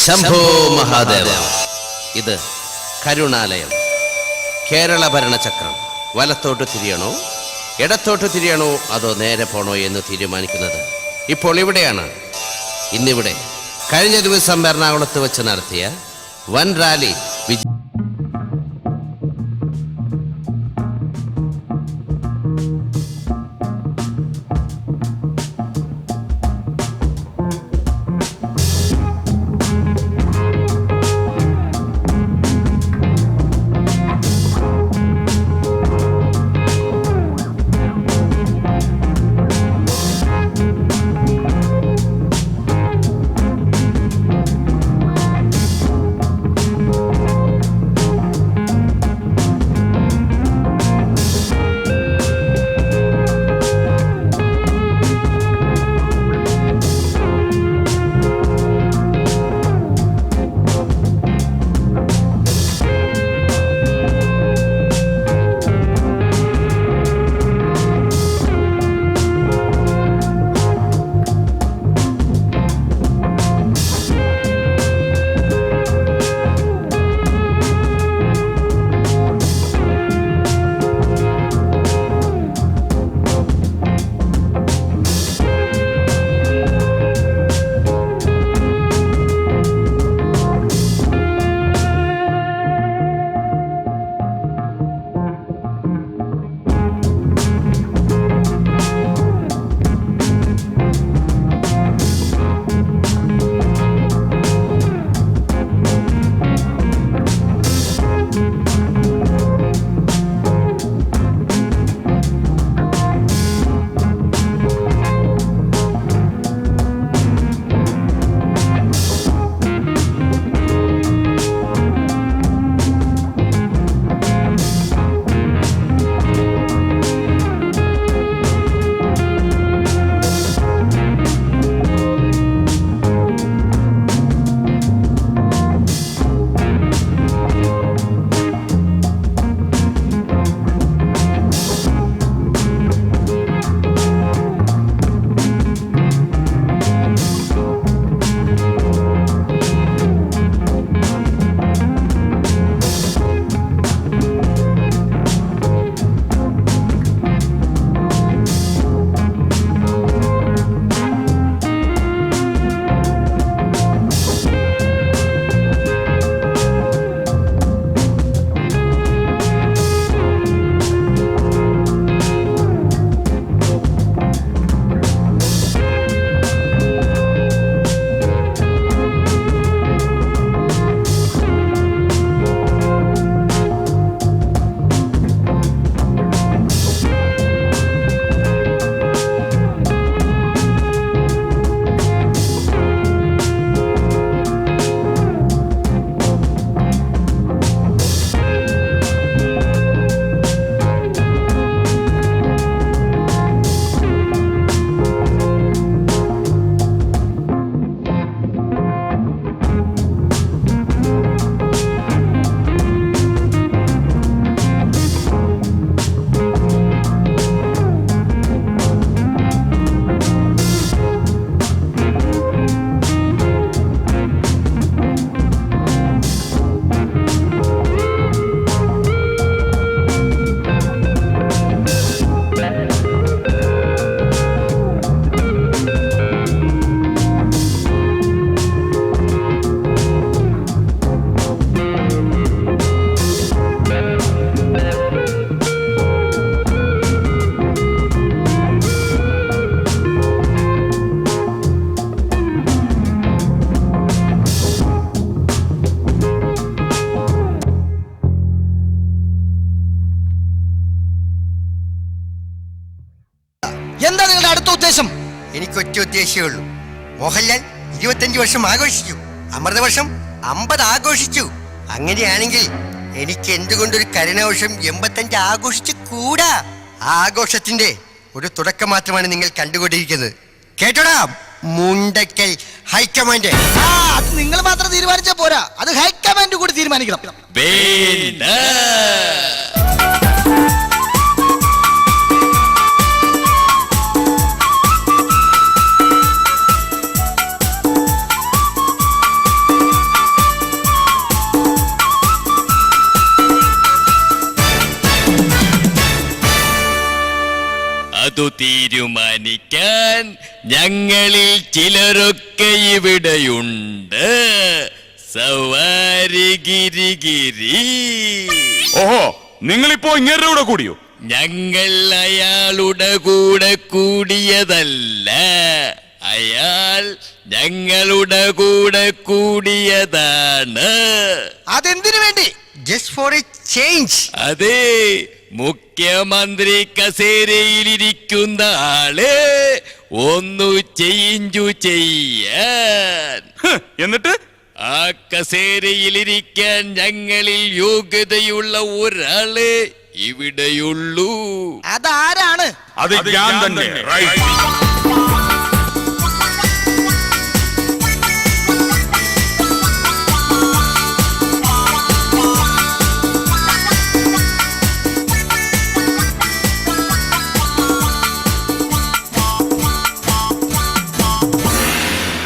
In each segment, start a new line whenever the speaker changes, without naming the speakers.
ശംഭോ മഹാദേവ. ഇത് കരുണാലയം. കേരള ഭരണചക്രം വലത്തോട്ട് തിരിയണോ ഇടത്തോട്ട് തിരിയണോ അതോ നേരെ പോണോ എന്ന് തീരുമാനിക്കുന്നത് ഇപ്പോൾ ഇവിടെയാണ്. ഇന്നിവിടെ കഴിഞ്ഞ ദിവസം എറണാകുളത്ത് വെച്ച് നടത്തിയ വൻ റാലി
എന്താ നിങ്ങളുടെ അടുത്ത ഉദ്ദേശം?
എനിക്ക് ഒറ്റ ഉദ്ദേശമേ ഉള്ളൂ. മോഹൻലാൽ 25 വർഷം ആഘോഷിച്ചു, അമൃതവർഷം 50 ആഘോഷിച്ചു. അങ്ങനെയാണെങ്കിൽ എനിക്ക് എന്തുകൊണ്ടൊരു കരുണാവർഷം 85 ആഘോഷിച്ചു കൂടാ? ആ ആഘോഷത്തിന്റെ ഒരു തുടക്കം മാത്രമാണ് നിങ്ങൾ കണ്ടുകൊണ്ടിരിക്കുന്നത്. കേട്ടോടാ മുണ്ടക്കൽ ഹൈക്കമാൻഡ്.
അത് നിങ്ങൾ മാത്രം തീരുമാനിച്ചാൽ പോരാ, അത് ഹൈക്കമാൻഡ് കൂടി തീരുമാനിക്കണം.
അതു തീരുമാനിക്കാൻ ഞങ്ങളിൽ ചിലരൊക്കെ ഇവിടെയുണ്ട്. സവാരി ഗിരിഗിരി.
ഓഹോ, നിങ്ങളിപ്പോ ഇങ്ങേരുടെ കൂടെ കൂടിയോ?
ഞങ്ങൾ അയാളുടെ കൂടെ കൂടിയതല്ല, അയാൾ ഞങ്ങളുടെ കൂടെ കൂടിയതാണ്.
അതെന്തിനു വേണ്ടി?
Just for A change.
അതെ, മുഖ്യമന്ത്രി കസേരയിലിരിക്കുന്ന ആളെ ഒന്നു ചേഞ്ചു ചെയ്യാൻ.
എന്നിട്ട്
ആ കസേരയിലിരിക്കാൻ ഞങ്ങളിൽ യോഗ്യതയുള്ള ഒരാളെ ഇവിടെയുള്ളൂ.
അതാരാണ്?
അത് ഞാൻ തന്നെ. റൈറ്റ്.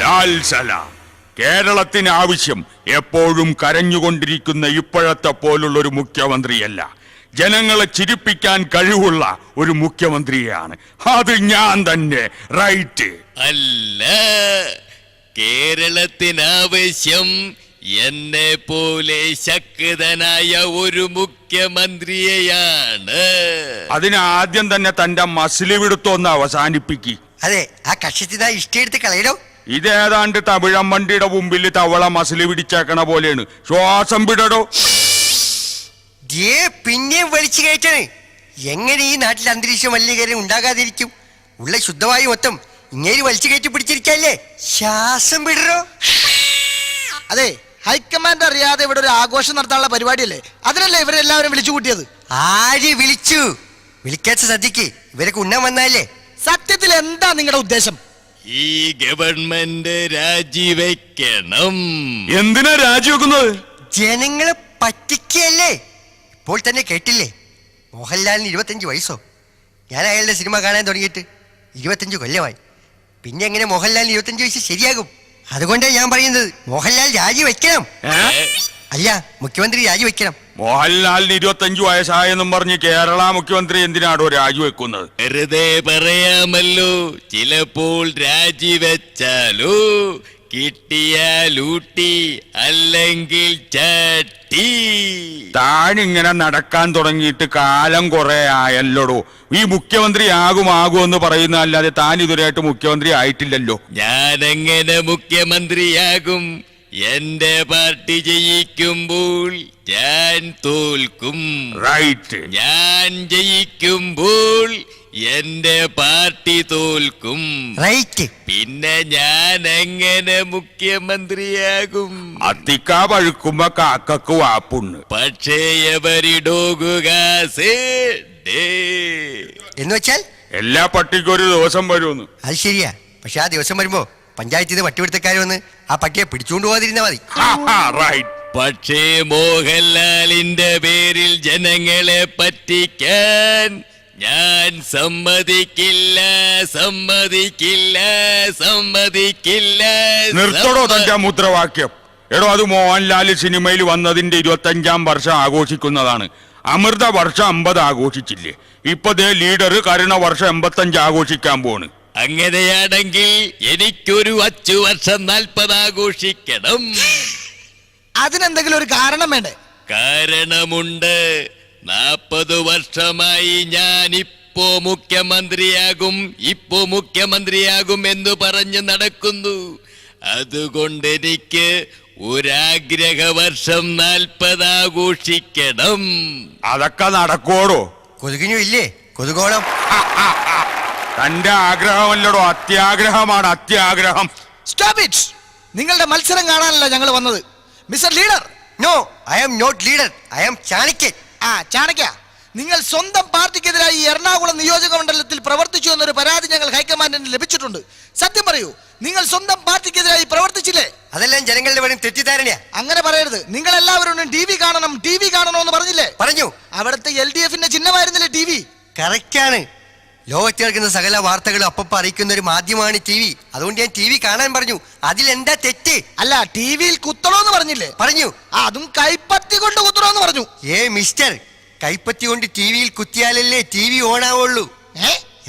ലാൽ സലാം. കേരളത്തിന് ആവശ്യം എപ്പോഴും കരഞ്ഞുകൊണ്ടിരിക്കുന്ന ഇപ്പോഴത്തെ പോലുള്ളൊരു മുഖ്യമന്ത്രിയല്ല, ജനങ്ങളെ ചിരിപ്പിക്കാൻ കഴിവുള്ള ഒരു മുഖ്യമന്ത്രിയാണ്. അത് ഞാൻ തന്നെ. റൈറ്റ്.
അല്ല, കേരളത്തിനാവശ്യം എന്നെ പോലെ ശക്തനായ ഒരു മുഖ്യമന്ത്രിയെയാണ്.
അതിന് ആദ്യം തന്നെ തന്റെ മസിലിവിടുത്തൊന്ന് അവസാനിപ്പിക്കി.
അതെ, ആ കക്ഷത്തിനാ ഇഷ്ടയെടുത്ത് കളയണോ?
ഇതേതാണ്ട് തമിഴമ്മണ്ടിയുടെ മുമ്പിൽ തവള മസിലി പിടിച്ചേക്കണ പോലെയാണ്. ശ്വാസം വിടടോ.
പിന്നെയും വലിച്ചു കയറ്റാണ്. എങ്ങനെ ഈ നാട്ടിൽ അന്തരീക്ഷ മലിനീകരണം ഉണ്ടാകാതിരിക്കും? ഉള്ള ശുദ്ധവായു മൊത്തം ഇങ്ങനെ വലിച്ചു കയറ്റി പിടിച്ചിരിക്കല്ലേ. ശ്വാസം വിടറോ.
അതെ, ഹൈക്കമാൻഡ് അറിയാതെ ഇവിടെ ഒരു ആഘോഷം നടത്താനുള്ള പരിപാടിയല്ലേ, അതിനല്ലേ ഇവരെല്ലാവരും വിളിച്ചു കൂട്ടിയത്?
ആര് വിളിച്ചു? വിളിക്കാത്ത സദ്യക്ക് ഇവരൊക്കെ ഉണ്ണാൻ വന്നാലേ.
സത്യത്തിൽ എന്താ നിങ്ങളുടെ ഉദ്ദേശം?
ഈ ഗവൺമെന്റ് രാജിവെക്കണം.
എന്തിനാ രാജിവെക്കുന്നത്?
ജനങ്ങളെ പറ്റിക്കല്ലേ. ഇപ്പോൾ തന്നെ കേട്ടില്ലേ, മോഹൻലാലിന് 25 വയസ്സോ? ഞാൻ അയാളുടെ സിനിമ കാണാൻ തുടങ്ങിയിട്ട് 25 കൊല്ലമായി. പിന്നെ എങ്ങനെ മോഹൻലാലിന് 25 വയസ്സ് ശരിയാകും? അതുകൊണ്ടാണ് ഞാൻ പറയുന്നത്, മോഹൻലാൽ രാജിവെക്കണം. അല്ല, മുഖ്യമന്ത്രി രാജിവെക്കണം.
മോഹൻലാലിന് 25 വയസ്സായെന്നും പറഞ്ഞ് കേരള മുഖ്യമന്ത്രി എന്തിനാടോ രാജിവെക്കുന്നത്?
വെറുതെ പറയാമല്ലോ, ചിലപ്പോൾ രാജിവെച്ചാലോ കിട്ടിയാലൂട്ടി, അല്ലെങ്കിൽ ചട്ടി.
താനിങ്ങനെ നടക്കാൻ തുടങ്ങിയിട്ട് കാലം കുറെ ആയല്ലോടോ. ഈ മുഖ്യമന്ത്രി ആകുമെന്ന് പറയുന്ന അല്ലാതെ താൻ ഇതുവരെയായിട്ട് മുഖ്യമന്ത്രി ആയിട്ടില്ലല്ലോ.
ഞാനെങ്ങനെ മുഖ്യമന്ത്രിയാകും? എന്റെ പാർട്ടി ജയിക്കുമ്പോൾ ഞാൻ തോൽക്കും.
റൈറ്റ്.
ഞാൻ ജയിക്കുമ്പോൾ എന്റെ പാർട്ടി തോൽക്കും.
റൈറ്റ്.
പിന്നെ ഞാൻ എങ്ങനെ മുഖ്യമന്ത്രിയാകും?
അത്തിക്ക പഴുക്കുമ്പോ കാക്കക്ക് വാപ്പുണ്ട്.
പക്ഷേ എവരിടോകുക
എന്ന് വെച്ചാൽ
എല്ലാ പട്ടിക്കും ഒരു ദിവസം വരുമെന്ന്.
അത് ശരിയാ. പക്ഷെ ആ ദിവസം വരുമ്പോ പഞ്ചായത്തിൽ നിന്ന് പട്ടിപിടുത്തക്കാർ വന്ന് ആ പട്ടിയെ പിടിച്ചുകൊണ്ട് പോകാതിരുന്നാ മതി.
റൈറ്റ്.
പക്ഷേ മോഹൻലാലിന്റെ പേരിൽ ജനങ്ങളെ പറ്റിക്കാൻ ഞാൻ സമ്മതിക്കില്ല, സമ്മതിക്കില്ല, സമ്മതിക്കില്ല.
നിർത്തടോ തന്റെ മുദ്രാവാക്യം. എടോ, അത് മോഹൻലാൽ സിനിമയിൽ വന്നതിന്റെ 25ാം വർഷം ആഘോഷിക്കുന്നതാണ്. അമൃത വർഷം 50 ആഘോഷിച്ചില്ലേ? ഇപ്പൊ ദേ ലീഡർ കരുണ വർഷം 85 ആഘോഷിക്കാൻ പോണ്.
അങ്ങനെയാണെങ്കിൽ എനിക്കൊരു 5 വർഷം 40 ആഘോഷിക്കണം.
അതിനെന്തെങ്കിലും ഒരു കാരണം വേണ്ടേ?
കാരണമുണ്ട്. 40 വർഷമായി ഞാൻ ഇപ്പോ മുഖ്യമന്ത്രിയാകും എന്ന് പറഞ്ഞ് നടക്കുന്നു. അതുകൊണ്ട് എനിക്ക് ഒരാഗ്രഹ വർഷം 40 ആഘോഷിക്കണം.
അതൊക്കെ നടക്കോടോ?
കൊതുകിനും ഇല്ലേ കൊതുകോളം?
തന്റെ ആഗ്രഹമല്ലടോ, അത്യാഗ്രഹമാണ്. അത്യാഗ്രഹം.
Stop it. നിങ്ങളുടെ മത്സരം കാണാനല്ല ഞങ്ങൾ വന്നത്, mister leader.
No, I am not leader, I am ചാണക്യൻ.
ചാണക്യ, നിങ്ങൾ സ്വന്തം പാർട്ടിക്കെതിരായി എറണാകുളം നിയോജക മണ്ഡലത്തിൽ പ്രവർത്തിച്ചു എന്നൊരു പരാതി ഞങ്ങൾ ഹൈക്കമാൻഡിന് ലഭിച്ചിട്ടുണ്ട്. സത്യം പറയൂ, നിങ്ങൾ സ്വന്തം പാർട്ടിക്കെതിരായി പ്രവർത്തിച്ചില്ലേ?
അതെല്ലാം ജനങ്ങളുടെ വെറും തെറ്റിദ്ധാരണയാ.
അങ്ങനെ പറയരുത്. നിങ്ങൾ എല്ലാവരും ടി വി കാണണം എന്ന് പറഞ്ഞില്ലേ?
പറഞ്ഞു.
അവിടുത്തെ LDFന്റെ ചിഹ്നമായിരുന്നില്ലേ TV?
കറക്റ്റാണ്. ലോകത്ത് കേൾക്കുന്ന സകല വാർത്തകളും അപ്പപ്പ അറിയിക്കുന്ന ഒരു മാധ്യമമാണ് TV. അതുകൊണ്ട് ഞാൻ TV കാണാൻ പറഞ്ഞു. അതിലെന്താ തെറ്റ്?
അല്ല, TVയിൽ കുത്തണോന്ന് പറഞ്ഞില്ലേ?
പറഞ്ഞു.
അതും കൈപ്പത്തി കൊണ്ട് കുത്തണോന്ന് പറഞ്ഞു.
മിസ്റ്റർ, കൈപ്പത്തി കൊണ്ട് TVയിൽ കുത്തിയാലല്ലേ TV ഓൺ ആവുള്ളൂ.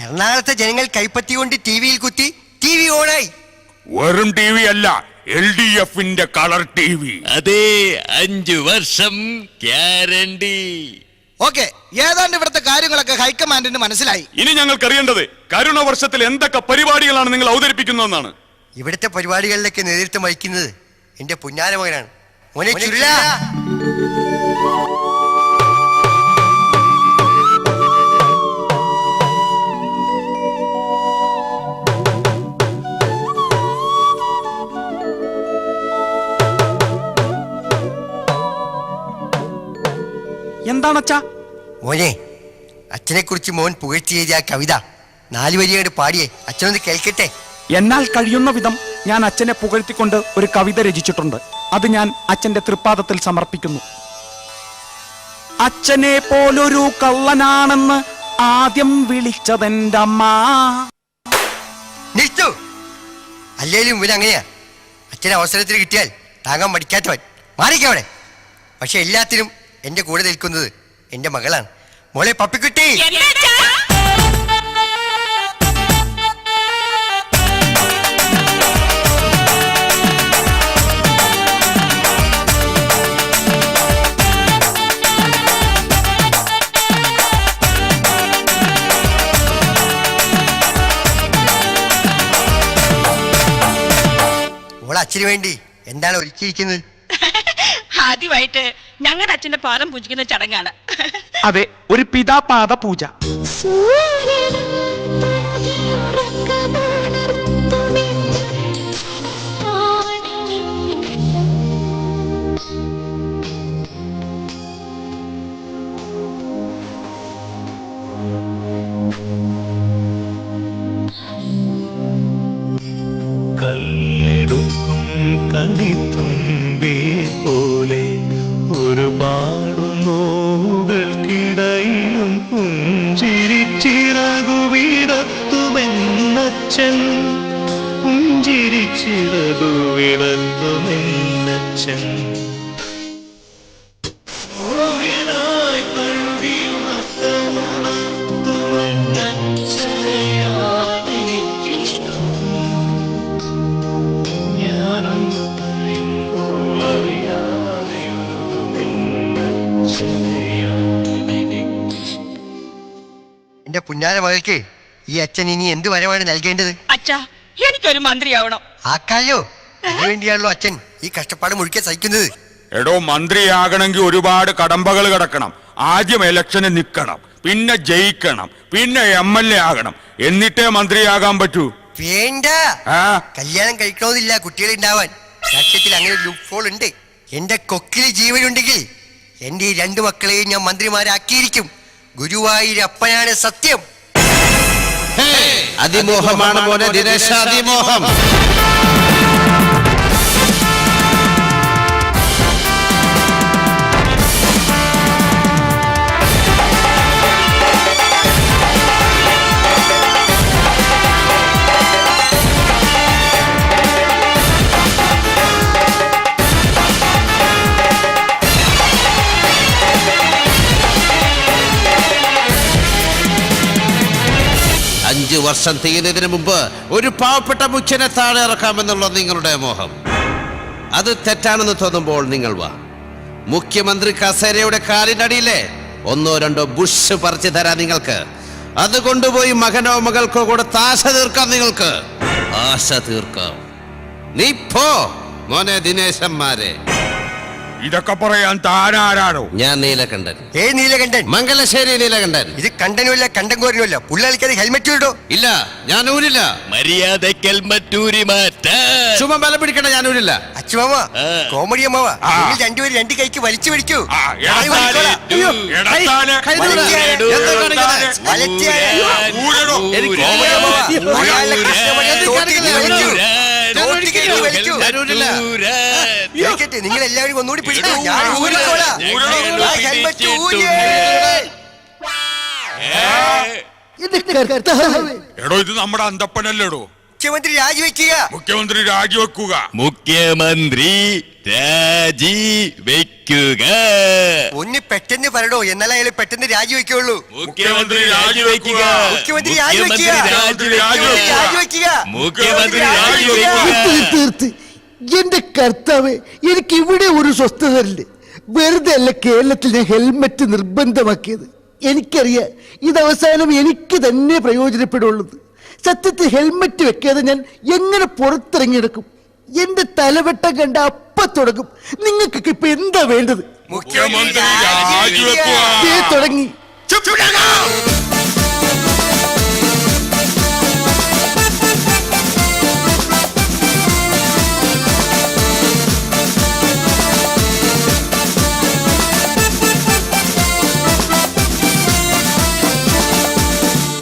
എറണാകുളത്തെ ജനങ്ങൾ കൈപ്പത്തിക്കൊണ്ട് ടി വിയിൽ കുത്തി ടി വി ഓണായി.
വെറും ടി വി അല്ല, LDF-ന്റെ കളർ TV.
അതെ, 5 വർഷം ഗ്യാരണ്ടി.
ഓക്കെ, ഏതാണ്ട് ഇവിടുത്തെ കാര്യങ്ങളൊക്കെ ഹൈക്കമാൻഡിന് മനസ്സിലായി.
ഇനി ഞങ്ങൾക്ക് അറിയേണ്ടത് കരുണ വർഷത്തിൽ എന്തൊക്കെ പരിപാടികളാണ് നിങ്ങൾ അവതരിപ്പിക്കുന്നതെന്നാണ്.
ഇവിടുത്തെ പരിപാടികളിലേക്ക് നേതൃത്വം വഹിക്കുന്നത് എന്റെ പുന്നാര മകനാണ്. മോനെ ചുരുള.
എന്താണച്ചാ?
മോനെ, അച്ഛനെ കുറിച്ച് മോൻ പുകഴ്ത്തി എഴുതിയ ആ കവിത 4 വരിയായിട്ട് പാടിയേ, അച്ഛനൊന്ന് കേൾക്കട്ടെ.
എന്നാൽ കഴിയുന്ന വിധം ഞാൻ അച്ഛനെ പുകഴ്ത്തിക്കൊണ്ട് ഒരു കവിത രചിച്ചിട്ടുണ്ട്. അത് ഞാൻ അച്ഛന്റെ തൃപ്പാദത്തിൽ സമർപ്പിക്കുന്നു. അച്ഛനെ പോലൊരു കള്ളനാണെന്ന് ആദ്യം വിളിച്ചതെന്റെ അമ്മ.
നിർത്തു. അല്ലേലും ഇവൻ അങ്ങനെയാ. അച്ഛനെ അവസരത്തിന് കിട്ടിയാൽ താങ്ങാൻ മടിക്കാത്തവൻ. മാറിക്കവിടെ. പക്ഷെ എല്ലാത്തിനും എന്റെ കൂടെ നിൽക്കുന്നത് എന്റെ മകളാണ്. മോളെ പപ്പിക്കുട്ടി. മോളെ അച്ഛന് വേണ്ടി എന്താണ് ഒരുക്കിയിരിക്കുന്നത്?
ആദ്യമായിട്ട് ഞങ്ങളുടെ അച്ഛന്റെ പാദം പൂജിക്കുന്ന ചടങ്ങാണ്.
അതെ, ഒരു പിതാപാദ പൂജ.
കല്ലെടുക്കും കണിത്തുമ്പി പോലെ ഒരുപാടു നോവുകൾക്കിടയിലും പുഞ്ചിരിച്ചിറകു വിടത്തുമെന്നച്ഛൻ, പുഞ്ചിരിച്ചിറകു വിടത്തുമെന്നച്ഛൻ.
എന്റെ പുന്നാര മകൾക്ക് ഈ അച്ഛൻ ഇനി എന്ത് വരവാണ് നൽകേണ്ടത്?
അച്ഛാ, എനിക്കൊരു മന്ത്രിയാവണം.
ആക്കാലോ. അതിനുവേണ്ടിയാണല്ലോ അച്ഛൻ ഈ കഷ്ടപ്പാട് മുഴുക്കെ സഹിക്കുന്നത്.
എടോ, മന്ത്രിയാകണമെങ്കിൽ ഒരുപാട് കടമ്പകൾ കിടക്കണം. ആദ്യം ഇലക്ഷന് നിൽക്കണം, പിന്നെ ജയിക്കണം, പിന്നെ MLA ആകണം, എന്നിട്ടേ മന്ത്രിയാകാൻ പറ്റൂ.
വേണ്ട, കല്യാണം കഴിക്കണമെന്നില്ല കുട്ടികൾ ഉണ്ടാവാൻ. രാഷ്ട്രീയത്തിൽ അങ്ങനെ ഒരു ലൂപ്ഹോൾ ഉണ്ട്. എന്റെ കൊക്കിൽ ജീവനുണ്ടെങ്കിൽ എന്റെ ഈ 2 മക്കളെയും ഞാൻ മന്ത്രിമാരാക്കിയിരിക്കും. ഗുരുവായൂരപ്പനാണ് സത്യം.
അതിമോഹമാണ് മോനെ ദിനേശ, അതിമോഹം. 5 വർഷം തികയുന്നതിന് മുമ്പ് ഒരു പാവപ്പെട്ട മുഖ്യനെ താഴെ ഇറക്കാമെന്നുള്ള നിങ്ങളുടെ മോഹം, അത് തെറ്റാണെന്ന് തോന്നുമ്പോൾ നിങ്ങൾ വാ. മുഖ്യമന്ത്രി കസേരയുടെ കാലിനടിയിലെ 1-2 ബുഷ് പറിച്ചു തരാം നിങ്ങൾക്ക്. അത് കൊണ്ടുപോയി മകനോ മകൾക്കോ കൂടെ ആശ തീർക്കാം. നിങ്ങൾക്ക് ആശ തീർക്കാം. നീ പോ മോനെ ദിനേശന്മാരെ.
ഇതൊക്കെ പറയാൻ താനാരാണോ?
ഞാൻ നീലകണ്ഠൻ.
നീലകണ്ഠൻ?
മംഗലശ്ശേരി നീലകണ്ഠൻ.
ഇത് കണ്ടനുമില്ല കണ്ടൻകോരനുമില്ല. പുള്ളാളിക്കത് ഹെൽമെറ്റ് ഇടോ?
ഇല്ല, ഞാൻ ഊരില്ല.
മര്യാദയ്ക്ക് ഹെൽമറ്റൂരി മാറ്റാൻ.
ചുമ ബല പിടിക്കണ, ഞാൻ ഊരില്ല.
അച്ഛമാവ, കോമഡി അമ്മാവ, നിങ്ങൾ രണ്ടുപേരും 2 കൈക്ക് വലിച്ചു പിടിക്കൂ. നിങ്ങൾ എല്ലാവരും ഒന്നുകൂടി പിടിക്കൂ.
എടോ, ഇത് നമ്മുടെ അന്തപ്പനല്ലേടോ.
മുഖ്യമന്ത്രി രാജിവെക്കുക.
മുഖ്യമന്ത്രി രാജിവെക്കുക.
മുഖ്യമന്ത്രി രാജിവെക്കുക. രാജിവെക്കുക.
ഒന്ന് പെട്ടെന്ന് പറയടോ, എന്നാലേ അയാൾ പെട്ടെന്ന് രാജിവെക്കുള്ളൂ.
മുഖ്യമന്ത്രി രാജിവെക്കുക.
മുഖ്യമന്ത്രി
മുഖ്യമന്ത്രി
രാജിവെക്കുക.
മുഖ്യമന്ത്രി രാജിവെക്കുക.
തീർത്ത് എന്റെ കർത്താവ്, എനിക്ക് ഇവിടെ ഒരു സ്വസ്ഥതയില്ല. വെറുതെ അല്ല കേരളത്തിൽ ഞാൻ ഹെൽമെറ്റ് നിർബന്ധമാക്കിയത്. എനിക്കറിയാം ഇത് അവസാനം എനിക്ക് തന്നെ പ്രയോജനപ്പെടുള്ളത്. സത്യത്തിൽ ഹെൽമെറ്റ് വെക്കാതെ ഞാൻ എങ്ങനെ പുറത്തിറങ്ങിയെടുക്കും? എന്റെ തലവെട്ടം കണ്ട അപ്പ തുടങ്ങും. നിങ്ങൾക്കൊക്കെ ഇപ്പൊ എന്താ വേണ്ടത്?
മുഖ്യമന്ത്രി
ദേ തുടങ്ങി.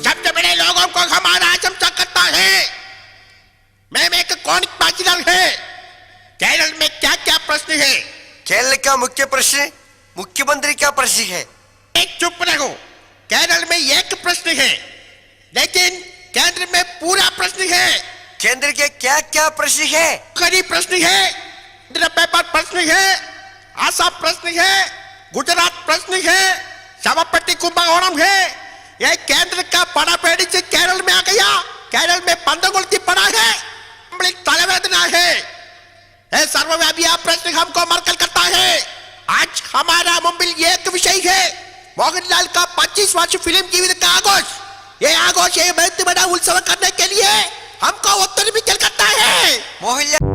सबसे बड़े लोगों को हमारा चमचा करता है। मैं एक कौन बाजीगर है। केरल में क्या क्या प्रश्न है?
केरल का मुख्य प्रश्न मुख्यमंत्री का प्रश्न है.
एक चुप रहो। केरल में एक प्रश्न है, लेकिन केंद्र में पूरा प्रश्न है।
केंद्र के क्या क्या प्रश्न है?
गरीब प्रश्न है, इंद्र पेपर प्रश्न है, आसाम प्रश्न है, गुजरात प्रश्न है, सभापति कुंभकोणम है। यह केंद्र का बड़ा पेड़ी से केरल में आ गया। केरल में पंदगुलती पड़ा है, तलवेदना है। यह सर्वव्यापी प्रश्न हमको मरकल करता है। आज हमारा मुंबई एक विषय है, मोहनलाल का 25 वर्ष फिल्म जीवित का आगोश। ये आगोश ये बहुत बड़ा उत्सव करने के लिए हमको उत्तर भी चल करता है।
मोहनलाल